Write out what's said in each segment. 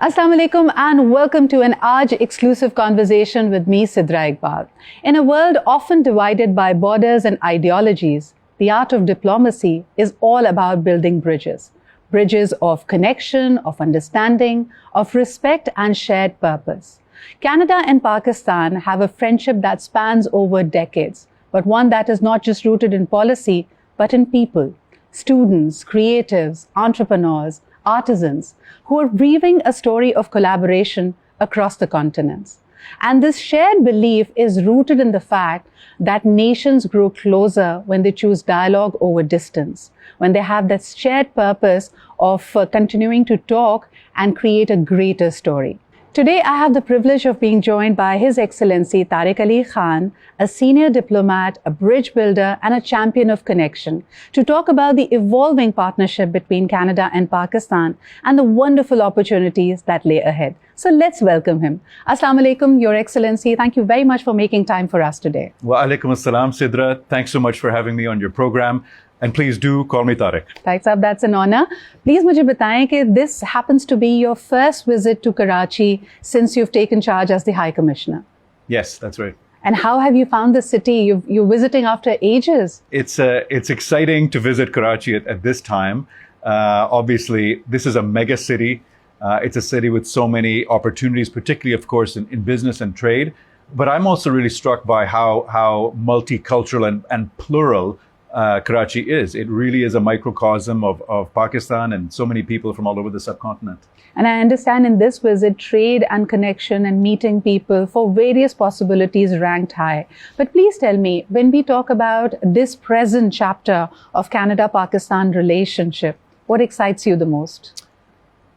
Assalamu alaikum and welcome to an Aaj exclusive conversation with me, Sidra Iqbal. In a world often divided by borders and ideologies, the art of diplomacy is all about building bridges. Bridges of connection, of understanding, of respect and shared purpose. Canada and Pakistan have a friendship that spans over decades, but one that is not just rooted in policy, but in people. Students, creatives, entrepreneurs, artisans who are weaving a story of collaboration across the continents. And this shared belief is rooted in the fact that nations grow closer when they choose dialogue over distance, when they have that shared purpose of continuing to talk and create a greater story. Today, I have the privilege of being joined by His Excellency Tariq Ali Khan, a senior diplomat, a bridge builder, and a champion of connection, to talk about the evolving partnership between Canada and Pakistan and the wonderful opportunities that lay ahead. So let's welcome him. Assalamu alaikum, Your Excellency. Thank you very much for making time for us today. Wa alaikum assalam, Sidra. Thanks so much for having me on your program. And please do call me Tariq. Tariq sahab, that's an honor. Please mujhe batayein कि this happens to be your first visit to Karachi since you've taken charge as the High Commissioner. Yes, that's right. And how have you found the city? You're visiting after ages. It's exciting to visit Karachi at this time. Obviously, this is a mega city. It's a city with so many opportunities, particularly, of course, in business and trade. But I'm also really struck by how multicultural and plural Karachi is. It really is a microcosm of Pakistan and so many people from all over the subcontinent. And I understand in this visit, trade and connection and meeting people for various possibilities ranked high. But please tell me, when we talk about this present chapter of Canada-Pakistan relationship, what excites you the most?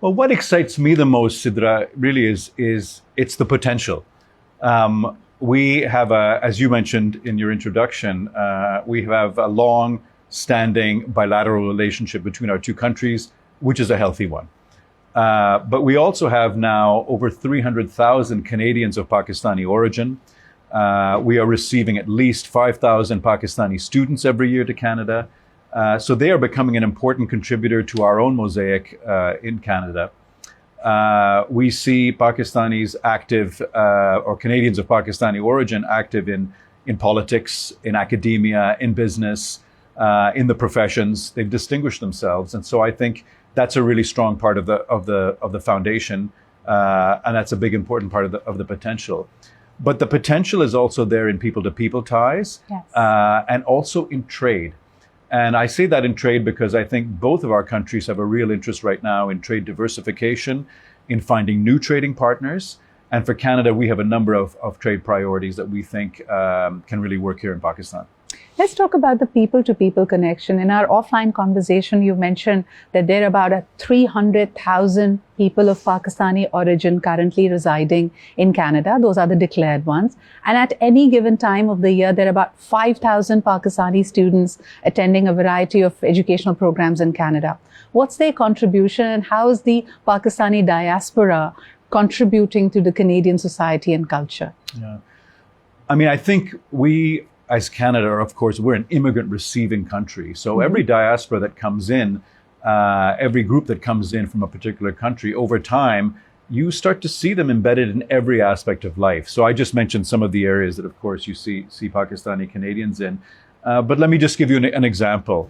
Well, what excites me the most, Sidra, really is it's the potential. We have, as you mentioned in your introduction, we have a long-standing bilateral relationship between our two countries, which is a healthy one. But we also have now over 300,000 Canadians of Pakistani origin. We are receiving at least 5,000 Pakistani students every year to Canada. So they are becoming an important contributor to our own mosaic in Canada. We see Pakistanis active, or Canadians of Pakistani origin active in politics, in academia, in business, in the professions. They've distinguished themselves, and so I think that's a really strong part of the foundation, and that's a big important part of the potential. But the potential is also there in people-to-people ties, yes. And also in trade. And I say that in trade because I think both of our countries have a real interest right now in trade diversification, in finding new trading partners. And for Canada, we have a number of trade priorities that we think can really work here in Pakistan. Let's talk about the people-to-people connection. In our offline conversation, you mentioned that there are about 300,000 people of Pakistani origin currently residing in Canada. Those are the declared ones. And at any given time of the year, there are about 5,000 Pakistani students attending a variety of educational programs in Canada. What's their contribution, and how is the Pakistani diaspora contributing to the Canadian society and culture? Yeah. I mean, I think we, as Canada, of course, we're an immigrant receiving country. So every diaspora that comes in, every group that comes in from a particular country, over time, you start to see them embedded in every aspect of life. So I just mentioned some of the areas that, of course, you see Pakistani Canadians in. But let me just give you an example.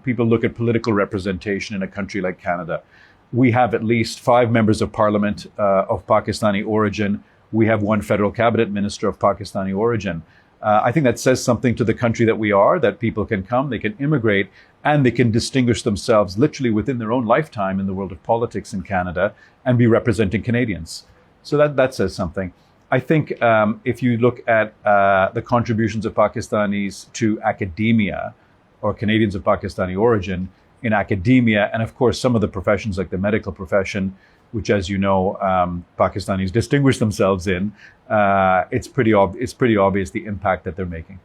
People look at political representation in a country like Canada. We have at least 5 members of parliament of Pakistani origin. We have 1 federal cabinet minister of Pakistani origin. I think that says something to the country that we are, that people can come, they can immigrate, and they can distinguish themselves literally within their own lifetime in the world of politics in Canada and be representing Canadians. So that says something. I think if you look at the contributions of Pakistanis to academia, or Canadians of Pakistani origin in academia, and of course some of the professions like the medical profession, which, as you know, Pakistanis distinguish themselves in, it's pretty obvious the impact that they're making.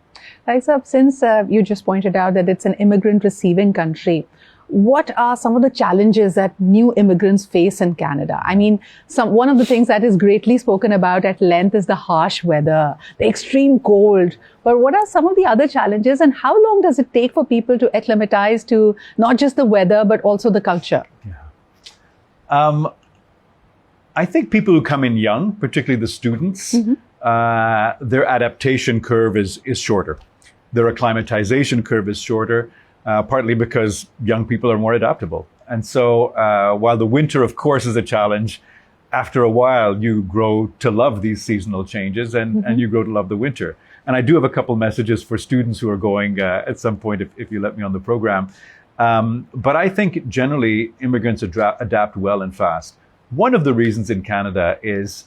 Right, sir, since you just pointed out that it's an immigrant receiving country, what are some of the challenges that new immigrants face in Canada? I mean, one of the things that is greatly spoken about at length is the harsh weather, the extreme cold. But what are some of the other challenges, and how long does it take for people to acclimatize to not just the weather, but also the culture? Yeah. I think people who come in young, particularly the students, their adaptation curve is shorter. Their acclimatization curve is shorter, partly because young people are more adaptable. And so while the winter, of course, is a challenge, after a while you grow to love these seasonal changes and you grow to love the winter. And I do have a couple messages for students who are going at some point if you let me on the program. But I think generally immigrants adapt well and fast. One of the reasons in Canada is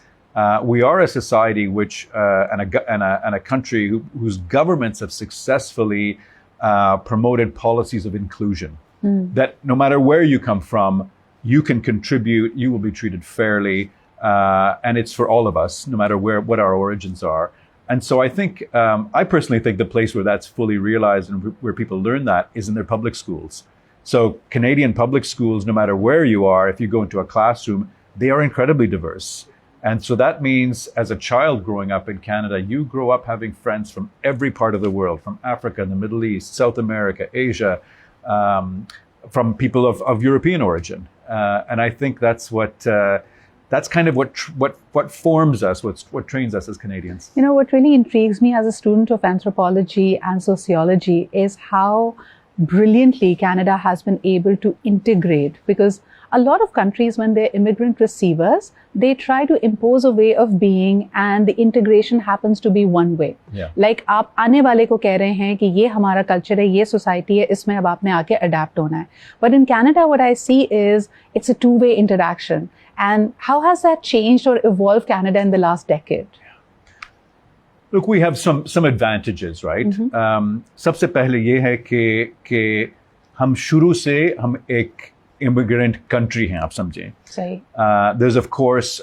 we are a society which and a country whose governments have successfully promoted policies of inclusion. That no matter where you come from, you can contribute, you will be treated fairly, and it's for all of us, no matter what our origins are. And so I think, I personally think the place where that's fully realized and where people learn that is in their public schools. So Canadian public schools, no matter where you are, if you go into a classroom, they are incredibly diverse. And so that means as a child growing up in Canada, you grow up having friends from every part of the world, from Africa, the Middle East, South America, Asia, from people of European origin. And I think that's kind of what forms us, what trains us as Canadians. You know, what really intrigues me as a student of anthropology and sociology is how brilliantly Canada has been able to integrate, because a lot of countries, when they're immigrant receivers, they try to impose a way of being and the integration happens to be one way. Yeah. Like आप आने वाले को कह रहे हैं कि ये हमारा culture है, ये society है, इसमें अब आपने आके adapt होना है. But in Canada, what I see is it's a two-way interaction. And how has that changed or evolved Canada in the last decade? Look, we have some advantages, right? सबसे पहले ये है कि हम शुरू से हम एक immigrant country हैं, आप समझें. सही. There's of course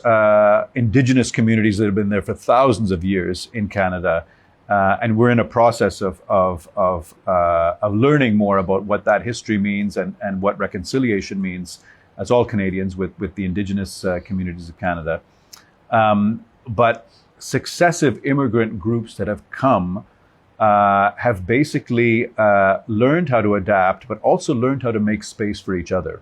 indigenous communities that have been there for thousands of years in Canada, and we're in a process of learning more about what that history means and what reconciliation means, as all Canadians, with the indigenous communities of Canada. But successive immigrant groups that have come have basically learned how to adapt, but also learned how to make space for each other.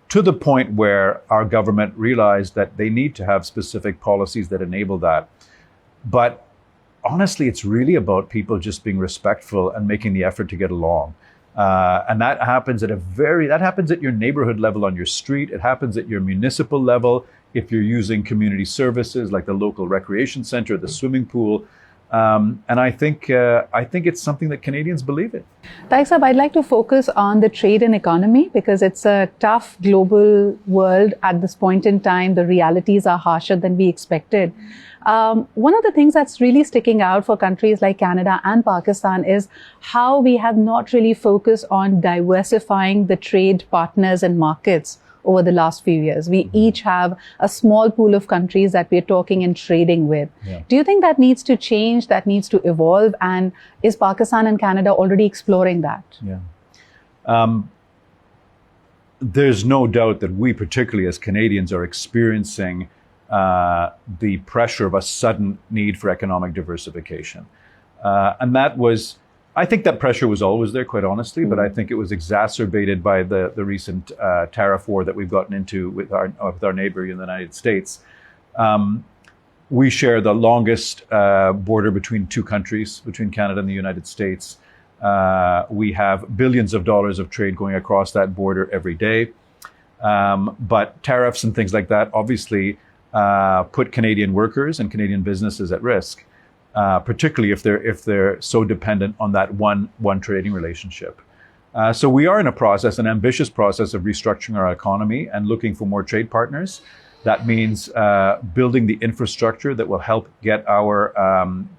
To the point where our government realized that they need to have specific policies that enable that. But honestly, it's really about people just being respectful and making the effort to get along. And that happens that happens at your neighborhood level on your street. It happens at your municipal level if you're using community services like the local recreation center, the swimming pool. And I think it's something that Canadians believe in. Tariq Sahab, I'd like to focus on the trade and economy because it's a tough global world at this point in time. The realities are harsher than we expected. One of the things that's really sticking out for countries like Canada and Pakistan is how we have not really focused on diversifying the trade partners and markets over the last few years. We each have a small pool of countries that we're talking and trading with. Yeah. Do you think that needs to change, that needs to evolve? And is Pakistan and Canada already exploring that? Yeah. There's no doubt that we, particularly as Canadians, are experiencing the pressure of a sudden need for economic diversification. And that was, I think that pressure was always there, quite honestly, but I think it was exacerbated by the recent tariff war that we've gotten into with our neighbor in the United States. We share the longest border between two countries, between Canada and the United States. We have billions of dollars of trade going across that border every day. But tariffs and things like that obviously put Canadian workers and Canadian businesses at risk. Particularly if they're so dependent on that one trading relationship. So we are in a process, an ambitious process of restructuring our economy and looking for more trade partners. That means building the infrastructure that will help get our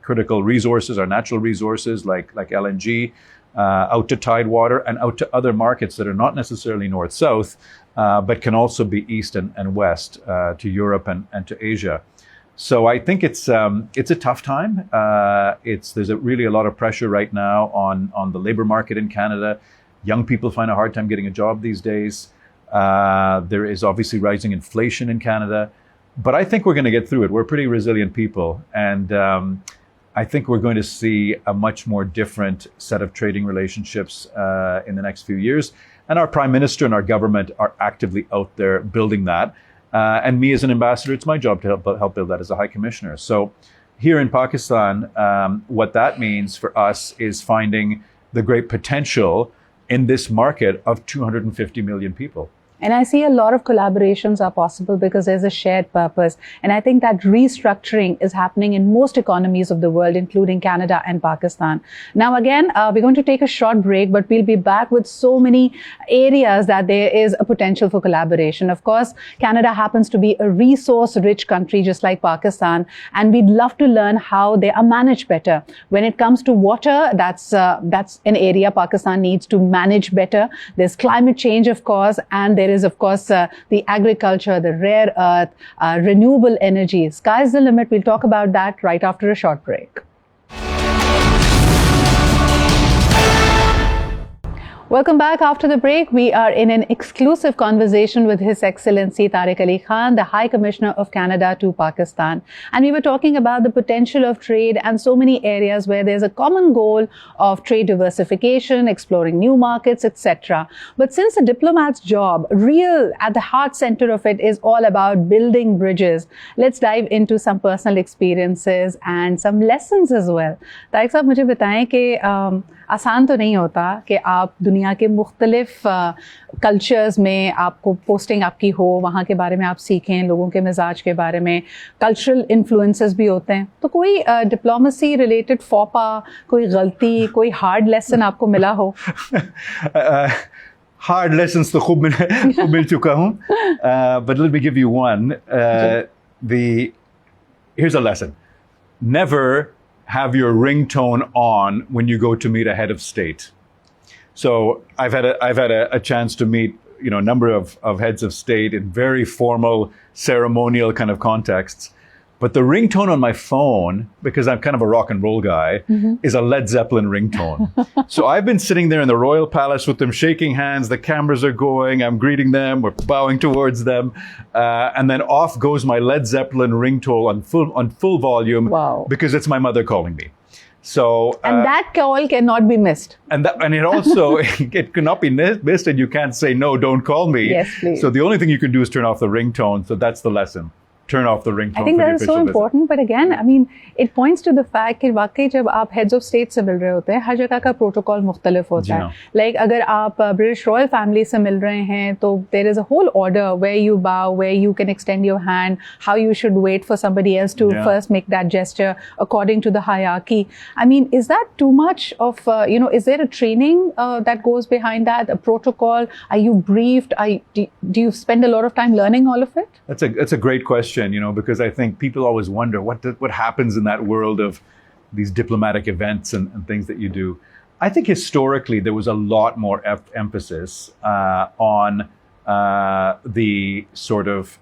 critical resources, our natural resources like LNG, out to Tidewater and out to other markets that are not necessarily north-south, but can also be east and west to Europe and to Asia. So I think it's a tough time. There's really a lot of pressure right now on the labor market in Canada. Young people find a hard time getting a job these days. There is obviously rising inflation in Canada, but I think we're going to get through it. We're pretty resilient people, and I think we're going to see a much more different set of trading relationships in the next few years. And our Prime Minister and our government are actively out there building that. And me as an ambassador, it's my job to help build that as a High Commissioner. So here in Pakistan, what that means for us is finding the great potential in this market of 250 million people. And I see a lot of collaborations are possible because there's a shared purpose. And I think that restructuring is happening in most economies of the world, including Canada and Pakistan. Now, again, we're going to take a short break, but we'll be back with so many areas that there is a potential for collaboration. Of course, Canada happens to be a resource-rich country, just like Pakistan, and we'd love to learn how they are managed better. When it comes to water, that's an area Pakistan needs to manage better. There's climate change, of course, and there is, of course, the agriculture, the rare earth, renewable energy. Sky's the limit. We'll talk about that right after a short break. Welcome back after the break. We are in an exclusive conversation with His Excellency Tariq Ali Khan, the High Commissioner of Canada to Pakistan. And we were talking about the potential of trade and so many areas where there's a common goal of trade diversification, exploring new markets, etc. But since a diplomat's job, real at the heart center of it is all about building bridges, let's dive into some personal experiences and some lessons as well. Tariq साहब मुझे बताएं कि आसान तो नहीं होता कि आप दुनिया के मुख्तलिफ कल्चर्स में आपको पोस्टिंग आपकी हो, वहाँ के बारे में आप सीखें, लोगों के मिजाज के बारे में, कल्चरल इन्फ्लुएंसेस भी होते हैं. तो कोई डिप्लोमेसी रिलेटेड फॉपा, कोई गलती, कोई हार्ड लेसन आपको मिला हो? Hard lessons तो खूब मिल चुका हूँ. But let me give you one. Here's a lesson. Never have your ringtone on when you go to meet a head of state. So I've had a chance to meet, a number of heads of state in very formal, ceremonial kind of contexts. But the ringtone on my phone, because I'm kind of a rock and roll guy, is a Led Zeppelin ringtone. So I've been sitting there in the Royal Palace with them, shaking hands, the cameras are going, I'm greeting them, we're bowing towards them, and then off goes my Led Zeppelin ringtone on full volume. Wow. Because it's my mother calling me. So and that call cannot be missed. And it also, it cannot be missed, and you can't say, no, don't call me. Yes, please. So the only thing you can do is turn off the ringtone. So that's the lesson. Turn off the ringtone. I think that is so important, but again, I mean, it points to the fact कि वाकई जब आप heads of state से मिल रहे होते हैं, हर जगह का protocol मुख्तलिफ होता है. Like अगर आप British royal family से मिल रहे हैं, तो there is a whole order where you bow, where you can extend your hand, how you should wait for somebody else to first make that gesture according to the hierarchy. I mean, is that too much of, is there a training that goes behind that, a protocol? Are you briefed? Do you spend a lot of time learning all of it? That's a great question. Because I think people always wonder what happens in that world of these diplomatic events and things that you do. I think historically there was a lot more emphasis on the sort of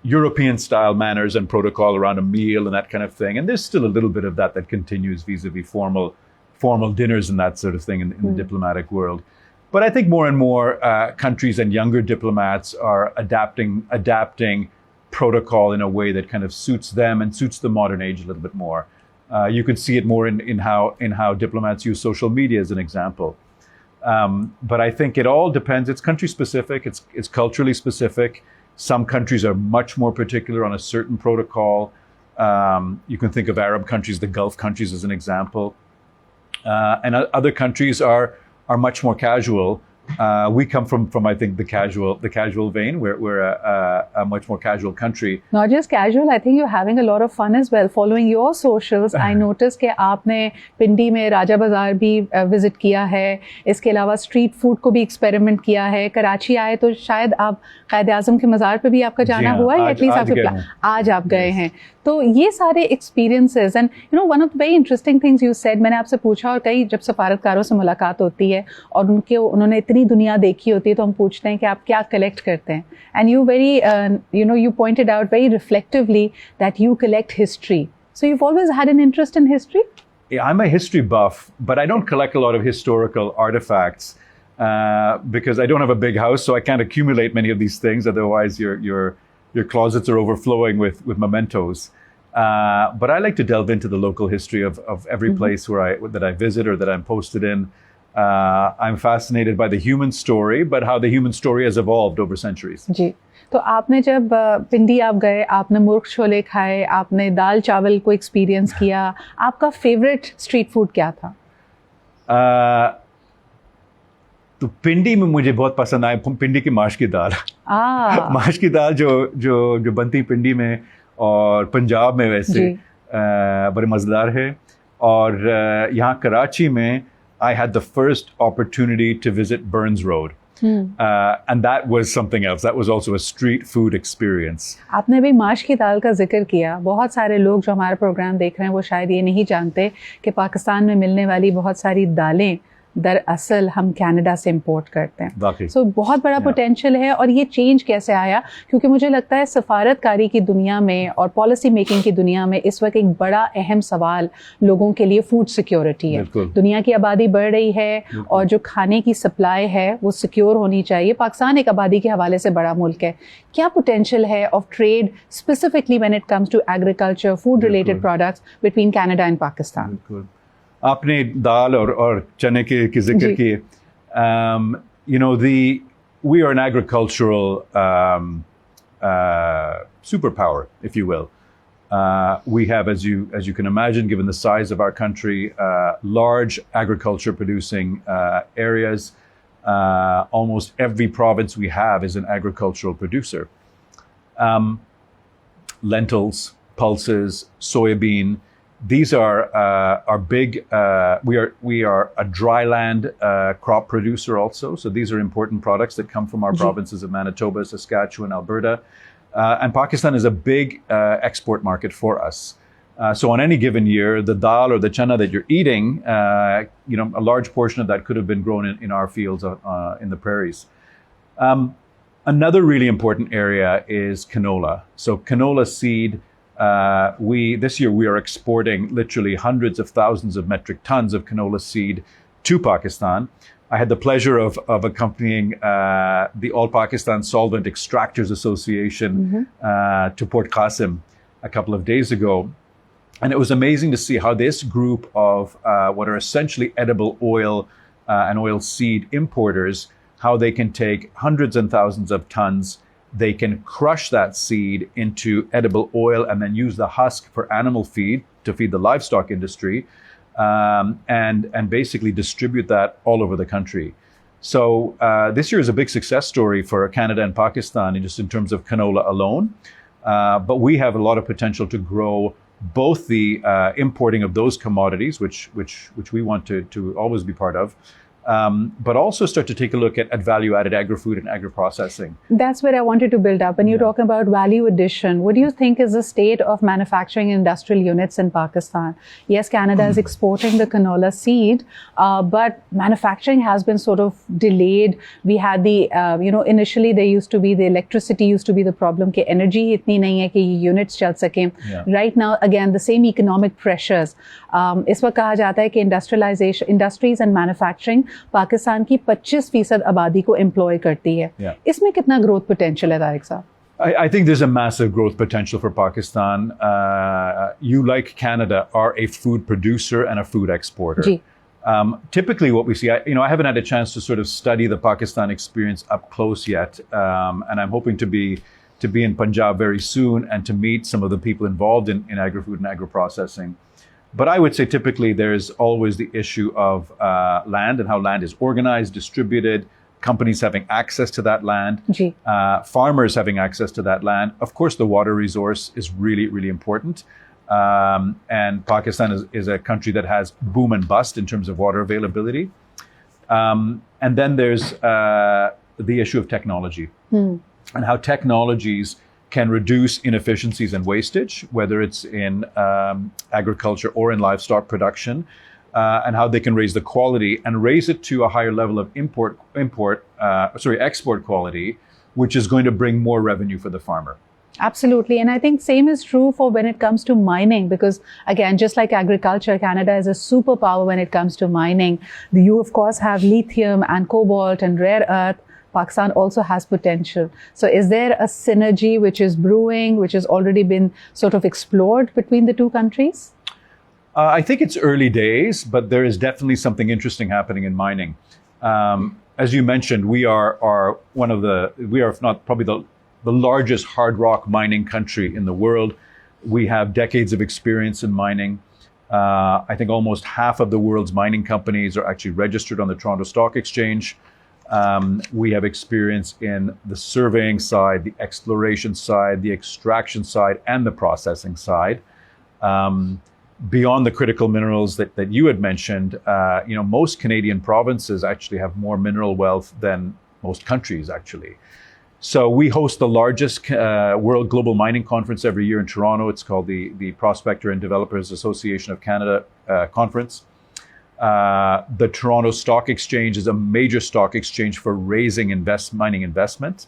European-style manners and protocol around a meal and that kind of thing. And there's still a little bit of that continues vis-a-vis formal dinners and that sort of thing in the diplomatic world. But I think more and more countries and younger diplomats are adapting protocol in a way that kind of suits them and suits the modern age a little bit more. You can see it more in how diplomats use social media as an example. But I think it all depends. It's country specific. It's culturally specific. Some countries are much more particular on a certain protocol. You can think of Arab countries, the Gulf countries as an example. And other countries are much more casual. We come from I think the casual vein. We're a much more casual country. Not just casual. I think you're having a lot of fun as well. Following your socials, I noticed कि आपने पिंडी में राजा बाजार भी visit किया है. इसके अलावा street food को भी एक्सपेरिमेंट किया है. कराची आए तो शायद आप कायदे आज़म के मज़ार पे भी आपका जाना हुआ है. एटलीस्ट आपके आज आप गए हैं. तो ये सारे experiences and one of the very interesting things you said, मैंने आपसे पूछा और कई जब सफारतकारों से मुलाकात होती है और उन्होंने इतनी दुनिया देखी होती है तो हम पूछते हैं कि आप क्या कलेक्ट करते हैं. And you very you pointed out very reflectively that you collect history. So you've always had an interest in history? Yeah, I'm a history buff, but I don't collect a lot of historical artifacts because I don't have a big house, so I can't accumulate many of these things. Otherwise, your closets are overflowing with mementos. But I like to delve into the local history of every place that I visit or that I'm posted in. I'm fascinated by the human story, but how the human story has evolved over centuries. जी, तो आपने जब पिंडी आप गए, आपने मुर्ग छोले खाए, आपने दाल चावल को एक्सपीरियंस किया, आपका फेवरेट स्ट्रीट फूड क्या था? तो पिंडी में मुझे बहुत पसंद आए पिंडी की माश की दाल. माश की दाल जो बनती पिंडी में और पंजाब में वैसे बड़े मज़ेदार है. और यहाँ कराची में I had the first opportunity to visit Burns Road. And that was something else. That was also a street food experience. आपने भी माश की दाल का जिक्र किया. बहुत सारे लोग जो हमारा प्रोग्राम देख रहे हैं वो शायद ये नहीं जानते कि पाकिस्तान में मिलने वाली बहुत सारी दालें दरअसल हम कनाडा से इंपोर्ट करते हैं. सो बहुत बड़ा पोटेंशियल है. और ये चेंज कैसे आया? क्योंकि मुझे लगता है सफारतकारी की दुनिया में और पॉलिसी मेकिंग की दुनिया में इस वक्त एक बड़ा अहम सवाल लोगों के लिए फूड सिक्योरिटी है. दुनिया की आबादी बढ़ रही है और जो खाने की सप्लाई है वो सिक्योर होनी चाहिए. पाकिस्तान एक आबादी के हवाले से बड़ा मुल्क है. क्या पोटेंशियल है of trade specifically when it comes to agriculture, food related products between Canada and Pakistan? आपने दाल और चने की जिक्र किए. You know, we are an agricultural superpower, if you will. We have, as you can imagine, given the size of our country, large agriculture producing areas. Almost every province we have is an agricultural producer. Lentils, pulses, soybean. These are big. We are a dryland crop producer also. So these are important products that come from our provinces of Manitoba, Saskatchewan, Alberta, and Pakistan is a big export market for us. So on any given year, the dal or the chana that you're eating, a large portion of that could have been grown in our fields in the prairies. Another really important area is canola. So canola seed. This year we are exporting literally hundreds of thousands of metric tons of canola seed to Pakistan. I had the pleasure of accompanying the All Pakistan Solvent Extractors Association to Port Qasim a couple of days ago. And it was amazing to see how this group of what are essentially edible oil and oil seed importers, how they can take hundreds and thousands of tons. They can crush that seed into edible oil and then use the husk for animal feed to feed the livestock industry, and basically distribute that all over the country. So this year is a big success story for Canada and Pakistan just in terms of canola alone. But we have a lot of potential to grow both the importing of those commodities, which we want to always be part of, but also start to take a look at value-added agri-food and agri-processing. That's where I wanted to build up. When you're talking about value addition, what do you think is the state of manufacturing industrial units in Pakistan? Yes, Canada is exporting the canola seed, but manufacturing has been sort of delayed. We had initially there used to be the electricity used to be the problem कि energy इतनी नहीं है कि units चल सकें. Right now, again, the same economic pressures. इस वक्त कहा जाता है कि industrialization, industries and manufacturing Pakistan की 25% आबादी को एम्प्लॉय करती है. इसमें कितना ग्रोथ पोटेंशियल है तारिक साहब? I think there's a massive growth potential for Pakistan. You, like Canada, are a food producer and a food exporter. Typically what we see, I haven't had a chance to sort of study the Pakistan experience up close yet, and I'm hoping to be in Punjab very soon and to meet some of the people involved in agri-food and agri-processing. But I would say typically there's always the issue of land and how land is organized, distributed, companies having access to that land, farmers having access to that land. Of course, the water resource is really, really important. And Pakistan is a country that has boom and bust in terms of water availability. And then there's the issue of technology and how technologies can reduce inefficiencies and wastage, whether it's in agriculture or in livestock production, and how they can raise the quality and raise it to a higher level of export quality, which is going to bring more revenue for the farmer. Absolutely. And I think same is true for when it comes to mining, because again, just like agriculture, Canada is a superpower when it comes to mining. You of course have lithium and cobalt and rare earth. Pakistan also has potential. So is there a synergy which is brewing, which has already been sort of explored between the two countries? I think it's early days, but there is definitely something interesting happening in mining. As you mentioned, we are if not probably the largest hard rock mining country in the world. We have decades of experience in mining. I think almost half of the world's mining companies are actually registered on the Toronto Stock Exchange. We have experience in the surveying side, the exploration side, the extraction side, and the processing side. Beyond the critical minerals that you had mentioned, most Canadian provinces actually have more mineral wealth than most countries, actually. So we host the largest World Global Mining Conference every year in Toronto. It's called the Prospector and Developers Association of Canada Conference. The Toronto Stock Exchange is a major stock exchange for raising mining investment.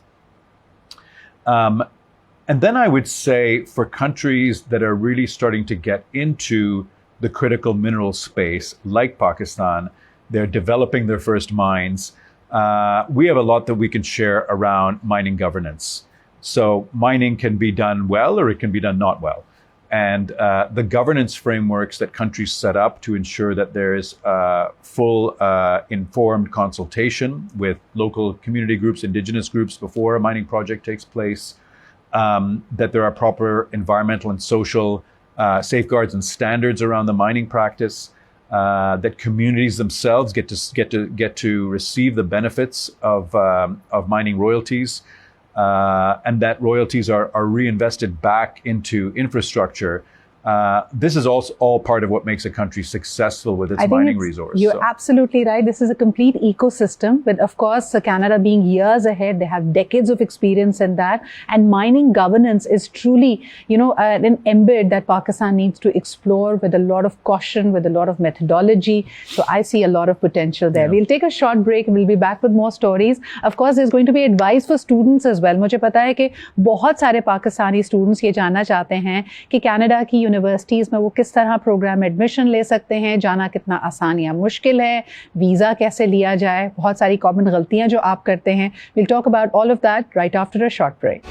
And then I would say for countries that are really starting to get into the critical mineral space, like Pakistan, they're developing their first mines. We have a lot that we can share around mining governance. So mining can be done well or it can be done not well. And the governance frameworks that countries set up to ensure that there is full informed consultation with local community groups, indigenous groups before a mining project takes place, that there are proper environmental and social safeguards and standards around the mining practice, that communities themselves get to receive the benefits of mining royalties, and that royalties are reinvested back into infrastructure. This is also all part of what makes a country successful with its mining resource. You're absolutely right. This is a complete ecosystem. But of course, Canada being years ahead, they have decades of experience in that. And mining governance is truly, an embed that Pakistan needs to explore with a lot of caution, with a lot of methodology. So I see a lot of potential there. Yeah. We'll take a short break. We'll be back with more stories. Of course, there's going to be advice for students as well. मुझे पता है कि बहुत सारे Pakistani students ये जानना चाहते हैं कि कनाडा की यूनिवर्सिटीज़ में वो किस तरह प्रोग्राम एडमिशन ले सकते हैं, जाना कितना आसान या मुश्किल है, वीज़ा कैसे लिया जाए, बहुत सारी कॉमन गलतियां जो आप करते हैं. We'll talk about all of that right after a short break.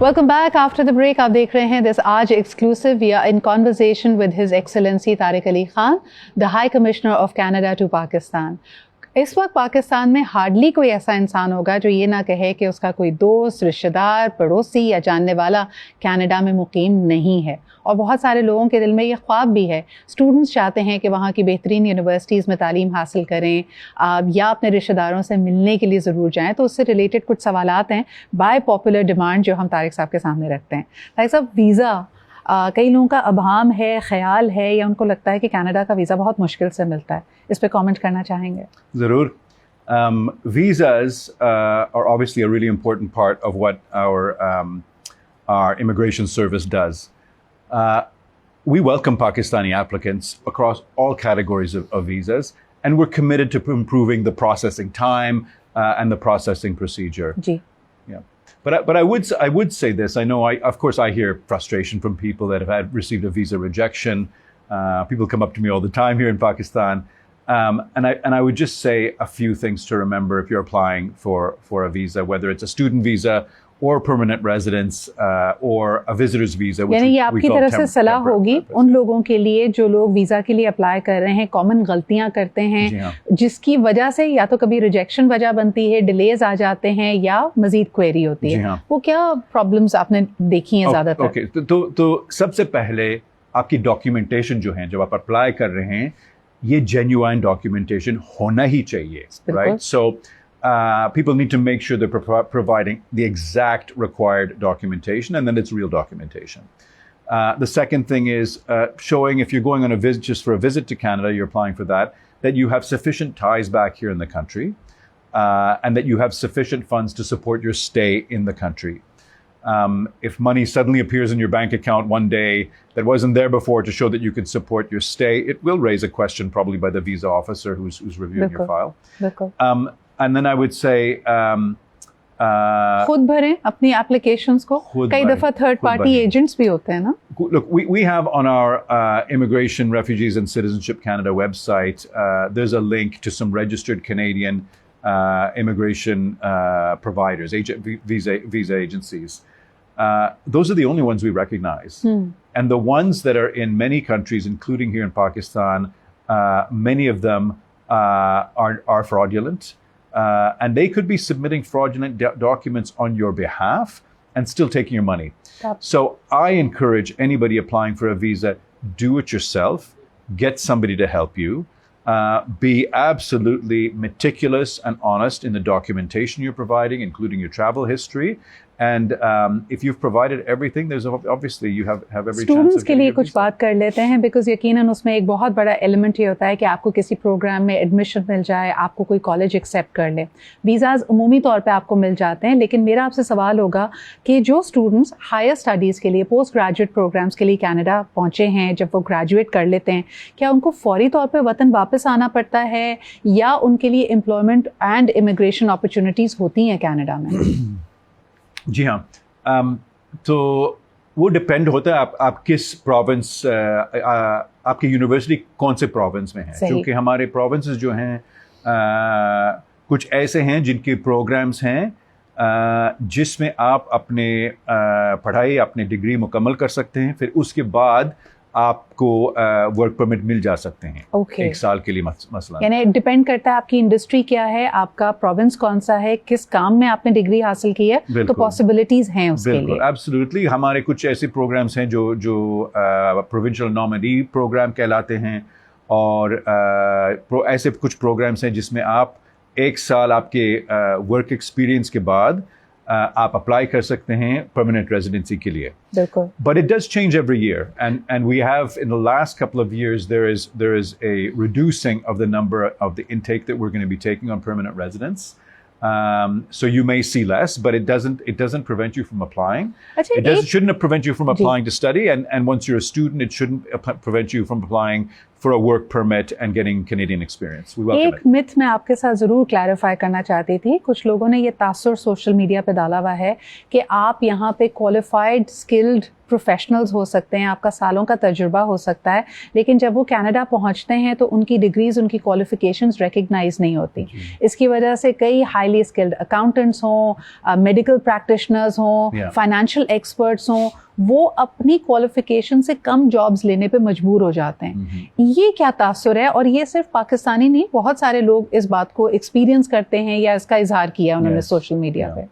Welcome back. After the break, आप देख रहे हैं this आज exclusive. We are in conversation with His Excellency Tariq Ali Khan, the High Commissioner of Canada to Pakistan. इस वक्त पाकिस्तान में hardly कोई ऐसा इंसान होगा जो ये ना कहे कि उसका कोई दोस्त, रिश्तेदार, पड़ोसी या जानने वाला कनाडा में मुकीम नहीं है. और बहुत सारे लोगों के दिल में ये ख्वाब भी है. स्टूडेंट्स चाहते हैं कि वहाँ की बेहतरीन यूनिवर्सिटीज़ में तालीम हासिल करें या अपने रिश्तेदारों से मिलने के लिए ज़रूर जाएँ. तो उससे रिलेटेड कुछ सवालात हैं बाय पॉपुलर डिमांड जो हम तारिक साहब के सामने रखते हैं. तारिक साहब, वीज़ा कई लोगों का अभाम है, ख्याल है, या उनको लगता है कि कनाडा का वीज़ा बहुत मुश्किल से मिलता है. इस पे कमेंट करना चाहेंगे? ज़रूर. Visas are obviously a really important part of what our immigration service does. We welcome Pakistani applicants across all categories of visas, and we're committed to improving the processing time and the processing procedure. Ji. Yeah. But I would say this. I know, of course, I hear frustration from people that have received a visa rejection. People come up to me all the time here in Pakistan. And I would just say a few things to remember if you're applying for a visa, whether it's a student visa or permanent residence or a visitor's visa. यानी ये आपकी तरफ से सलाह होगी उन लोगों के लिए जो लोग वीज़ा के लिए अप्लाई कर रहे हैं, कॉमन गलतियां करते हैं, जिसकी वजह से या तो कभी रिजेक्शन वजह बनती है, डिलेज आ जाते हैं या मजीद क्वेरी होती है. वो क्या प्रॉब्लम्स आपने देखी हैं ज़्यादातर? ओके, तो सबसे पहले आपकी डॉक्यूमेंटेशन जो है, जब आप अप्लाई कर रहे हैं, ये जेन्युइन डॉक्यूमेंटेशन होना ही चाहिए, right? So people need to make sure they're providing the exact required documentation, and then it's real documentation. The second thing is showing, if you're going on a visit, just for a visit to Canada, you're applying for that you have sufficient ties back here in the country, and that you have sufficient funds to support your stay in the country. If money suddenly appears in your bank account one day that wasn't there before to show that you can support your stay, it will raise a question probably by the visa officer who's reviewing your file. And then I would say खुद भरें अपनी applications को. कई दफ़ा third party agents भी होते हैं ना. Look, we have on our Immigration, Refugees and Citizenship Canada website, there's a link to some registered Canadian immigration providers, visa agencies. those are the only ones we recognize. And the ones that are in many countries, including here in Pakistan, many of them are fraudulent. And they could be submitting fraudulent documents on your behalf and still taking your money. So I encourage anybody applying for a visa, do it yourself, get somebody to help you. Be absolutely meticulous and honest in the documentation you're providing, including your travel history. And if you've provided everything, there's obviously you have every chance of students के getting लिए your कुछ visa. बात कर लेते हैं, because यकीनन उसमें एक बहुत बड़ा एलिमेंट ये होता है कि आपको किसी प्रोग्राम में एडमिशन मिल जाए, आपको कोई कॉलेज एक्सेप्ट कर ले. वीज़ाज उमूमी तौर पे आपको मिल जाते हैं, लेकिन मेरा आपसे सवाल होगा कि जो स्टूडेंट्स हायर स्टडीज़ के लिए, पोस्ट ग्रेजुएट प्रोग्राम्स के लिए कनाडा पहुँचे हैं, जब वो ग्रेजुएट कर लेते हैं, क्या उनको फौरी तौर पर वतन वापस आना पड़ता है या उनके लिए एम्प्लॉयमेंट एंड इमिग्रेशन अपॉर्चुनिटीज़ होती हैं कनाडा में? जी हाँ. तो वो डिपेंड होता है आप किस प्रोविंस, आपकी यूनिवर्सिटी कौन से प्रोविंस में है. क्योंकि हमारे प्रोविंसेस जो हैं कुछ ऐसे हैं जिनके प्रोग्राम्स हैं जिसमें आप अपने पढ़ाई, अपनी डिग्री मुकम्मल कर सकते हैं, फिर उसके बाद आपको वर्क परमिट मिल जा सकते हैं. एक साल के लिए मसला. यानी डिपेंड करता है आपकी इंडस्ट्री क्या है, आपका प्रोविंस कौन सा है, किस काम में आपने डिग्री हासिल की है, तो पॉसिबिलिटीज हैं उसके लिए. एब्सोल्युटली. हमारे कुछ ऐसे प्रोग्राम्स हैं जो प्रोविंशियल नॉमिनी प्रोग्राम कहलाते हैं, और ऐसे कुछ प्रोग्राम्स हैं जिसमें आप एक साल आपके वर्क एक्सपीरियंस के बाद आप अप्लाई कर सकते हैं परमानेंट रेजिडेंसी के लिए. बिल्कुल. But it does change every year, and we have in the last couple of years there is a reducing of the number of the intake that we're going to be taking on permanent residents. So you may see less, but it doesn't prevent you from applying. Shouldn't prevent you from applying to study, and once you're a student, it shouldn't prevent you from applying for a work permit and getting Canadian experience. We welcome it. एक myth मैं आपके साथ ज़रूर clarify करना चाहती थी. कुछ लोगों ने ये तासुर सोशल मीडिया पे डाला हुआ है कि आप यहाँ पे क्वालिफाइड स्किल्ड प्रोफेशनल्स हो सकते हैं, आपका सालों का तजुर्बा हो सकता है, लेकिन जब वो कनाडा पहुँचते हैं तो उनकी डिग्रीज, उनकी क्वालिफिकेशंस रिकग्नाइज नहीं होती. इसकी वजह से कई हाईली स्किल्ड अकाउंटेंट्स हों, मेडिकल प्रैक्टिशनर्स हों, फाइनेंशियल एक्सपर्ट्स हों, वो अपनी क्वालिफिकेशन से कम जॉब्स लेने पे मजबूर हो जाते हैं. ये क्या तासुर है? और ये सिर्फ पाकिस्तानी नहीं, बहुत सारे लोग इस बात को एक्सपीरियंस करते हैं या इसका इजहार किया उन्होंने सोशल मीडिया पे.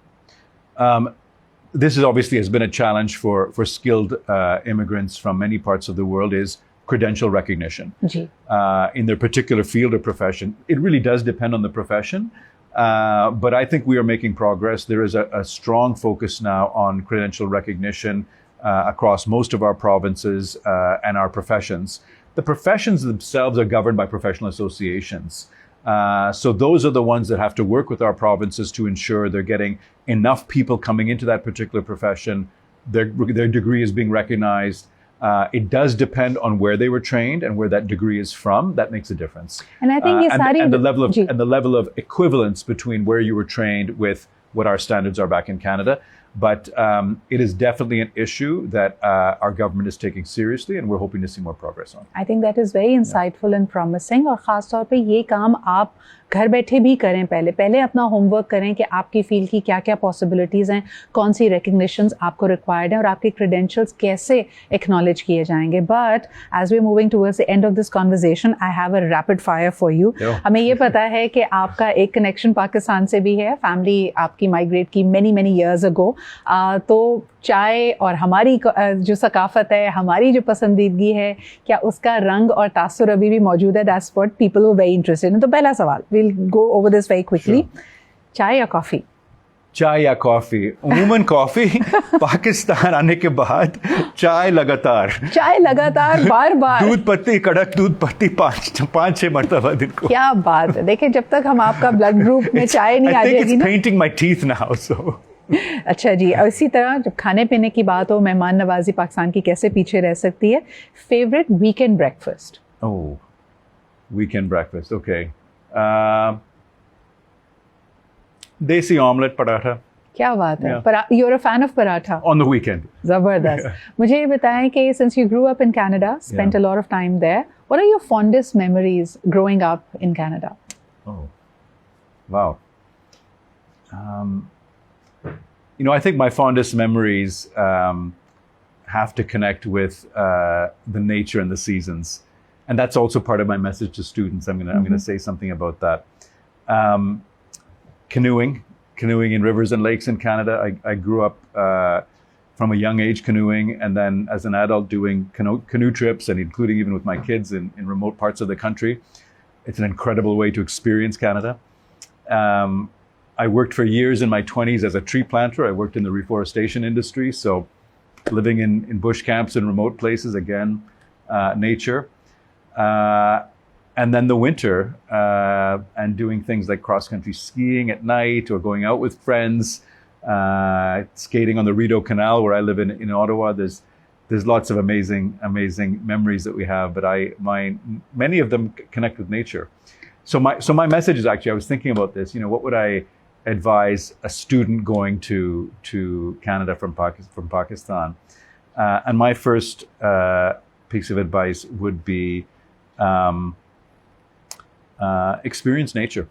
This is obviously has been a challenge for skilled immigrants from many parts of the world, is credential recognition in their particular field or profession. It really does depend on the profession, but I think we are making progress. There is a strong focus now on credential recognition across most of our provinces and our professions. The professions themselves are governed by professional associations. So those are the ones that have to work with our provinces to ensure they're getting enough people coming into that particular profession. Their degree is being recognized. It does depend on where they were trained and where that degree is from. That makes a difference. And I think and the level of equivalence between where you were trained with what our standards are back in Canada. But it is definitely an issue that our government is taking seriously, and we're hoping to see more progress on. I think that is very insightful and promising. और ख़ास तौर पे ये काम आप घर बैठे भी करें. पहले अपना होमवर्क करें कि आपकी फील्ड की क्या क्या पॉसिबिलिटीज़ हैं, कौन सी रिकग्निशंस आपको रिक्वायर्ड हैं और आपके क्रेडेंशियल्स कैसे एक्नॉलेज किए जाएंगे. But as we moving towards the end of this conversation, I have a rapid fire for you. हमें ये पता है कि आपका एक कनेक्शन पाकिस्तान से भी है, फैमिली आपकी माइग्रेट की मैनी ईयर्स अगो. तो चाय और हमारी जो सकाफत है, हमारी जो पसंदीदगी है, क्या उसका रंग और तासुर अभी भी मौजूद है? That's what people were very interested in. तो पहला सवाल, we'll go over this very quickly. चाय या कॉफ़ी? चाय या कॉफ़ी? उमूमन कॉफ़ी. पाकिस्तान आने के बाद चाय लगातार बार दूध पत्ती, कड़क दूध पत्ती 5-6 मरतबा दिन को. क्या बात है. देखिए, जब तक हम आपका ब्लड ग्रुप में चाय नहीं आ जाएगी ना. painting my teeth now, so. अच्छा जी. और इसी तरह जब खाने पीने की बात हो, मेहमान नवाजी पाकिस्तान की कैसे पीछे रह सकती है? Favourite weekend breakfast? Weekend breakfast, okay. देसी ऑमलेट पराठा. क्या बात है. You're a fan of paratha? On the weekend. जबरदस्त. मुझे ये बताएं कि since you grew up in Canada, spent a lot of time there, what are your fondest memories growing up in Canada? Oh, wow. I think my fondest memories have to connect with the nature and the seasons. And that's also part of my message to students. I'm going to say something about that. Canoeing in rivers and lakes in Canada. I grew up from a young age canoeing, and then as an adult doing canoe trips, and including even with my kids in remote parts of the country. It's an incredible way to experience Canada. I worked for years in my 20s as a tree planter. I worked in the reforestation industry, so living in bush camps in remote places, again, nature. And then the winter, and doing things like cross-country skiing at night, or going out with friends, skating on the Rideau Canal, where I live in Ottawa. There's lots of amazing memories that we have, but many of them connect with nature. So my message is actually, I was thinking about this, what would I advise a student going to Canada from Pakistan? And my first piece of advice would be experience nature.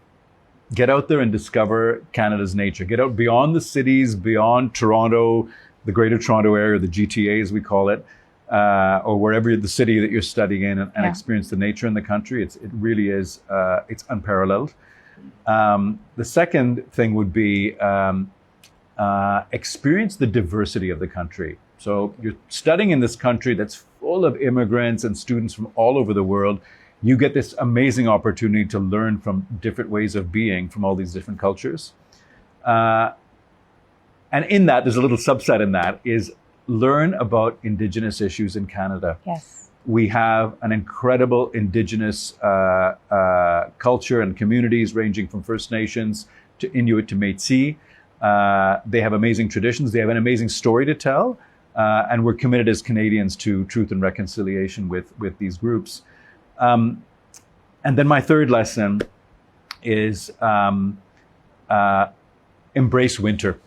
Get out there and discover Canada's nature. Get out beyond the cities, beyond Toronto, the Greater Toronto Area, the GTA as we call it, or wherever the city that you're studying in, and experience the nature in the country. It really is, it's unparalleled. The second thing would be experience the diversity of the country. So you're studying in this country that's full of immigrants and students from all over the world. You get this amazing opportunity to learn from different ways of being from all these different cultures. And in that, there's a little subset in that, is learn about Indigenous issues in Canada. Yes. We have an incredible Indigenous culture and communities ranging from First Nations to Inuit to Métis. They have amazing traditions. They have an amazing story to tell. And we're committed as Canadians to truth and reconciliation with these groups. And then my third lesson is embrace winter.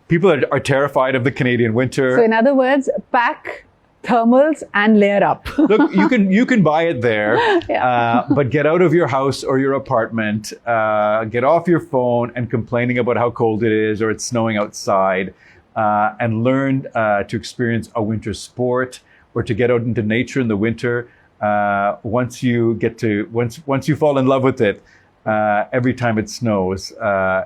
People are terrified of the Canadian winter. So in other words, pack thermals and layer up. Look, you can buy it there, but get out of your house or your apartment, get off your phone and complaining about how cold it is or it's snowing outside, and learn to experience a winter sport, or to get out into nature in the winter. Once you fall in love with it, every time it snows,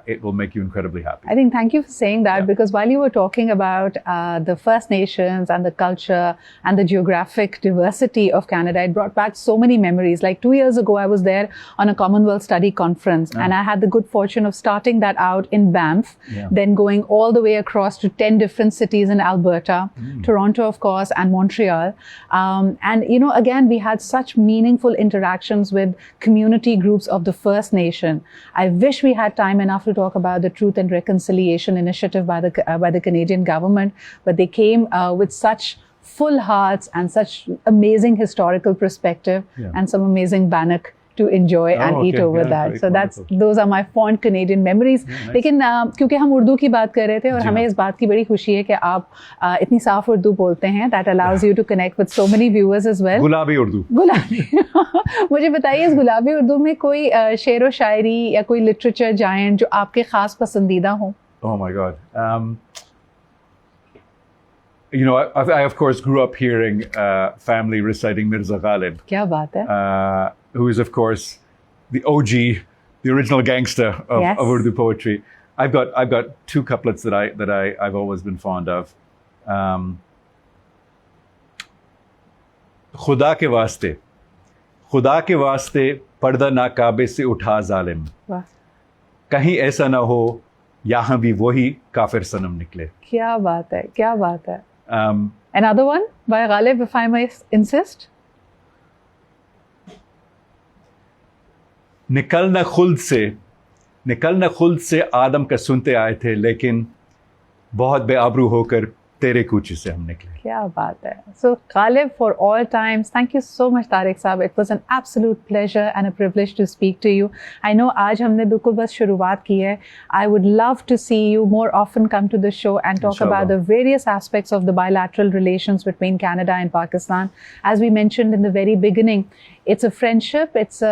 it will make you incredibly happy. I think thank you for saying that, because while you were talking about the First Nations and the culture and the geographic diversity of Canada, it brought back so many memories. Like 2 years ago, I was there on a Commonwealth Study Conference, and I had the good fortune of starting that out in Banff, then going all the way across to 10 different cities in Alberta, Toronto, of course, and Montreal. And, again, we had such meaningful interactions with community groups of the First Nation. I wish we had time enough to talk about the Truth and Reconciliation Initiative by the Canadian government, but they came with such full hearts and such amazing historical perspective and some amazing bannock to enjoy and eat over that. So those are my fond Canadian memories. लेकिन क्योंकि हम उर्दू की बात कर रहे थे और हमें इस बात की बड़ी खुशी है कि आप इतनी साफ उर्दू बोलते हैं. That allows you to connect with so many viewers as well. गुलाबी उर्दू. मुझे बताइए, इस गुलाबी उर्दू में कोई शेर व शायरी या कोई लिटरेचर जायंट जो आपके खास पसंदीदा हो? Oh my God. I of course grew up hearing family reciting Mirza Ghalib. क्या बात है? Who is of course the OG, the original gangster of Urdu poetry. I've got two couplets that I've always been fond of. खुदा के वास्ते पर्दा ना काबे से उठा जालिम, कहीं ऐसा ना हो यहाँ भी वही काफिर सनम निकले. क्या बात है, क्या बात है. Another one by Ghalib, if I may insist. निकलना खुल्द से आदम का सुनते आए थे, लेकिन बहुत बेआबरू होकर तेरे कूचे से हम निकले. کیا بات ہے. So Ghalib, for all times, thank you so much Tariq صاحب. It was an absolute pleasure and a privilege to speak to you. I know آج ہم نے بالکل بس شروعات کی ہے. I would love to see you more often come to the show and talk about the various aspects of the bilateral relations between Canada and Pakistan. As we mentioned in the very beginning, it's a friendship, it's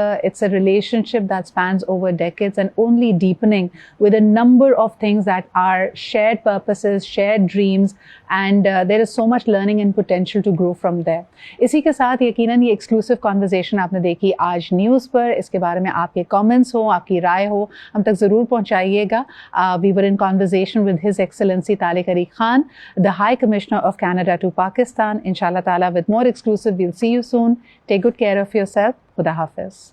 a relationship that spans over decades and only deepening with a number of things that are shared purposes, shared dreams, and there is so much learning and potential to grow from there. اسی کے ساتھ یقیناً یہ exclusive conversation آپ نے دیکھی آج news پر. اس کے بارے میں آپ کے کامنٹس ہوں, آپ کی رائے ہو, ہم تک ضرور پہنچائیے گا. We were in conversation with His Excellency Tariq Khan, the High Commissioner of Canada to Pakistan. Inshallah ta'ala with more exclusive. We'll see you soon. Take good care of yourself. Khuda Hafiz.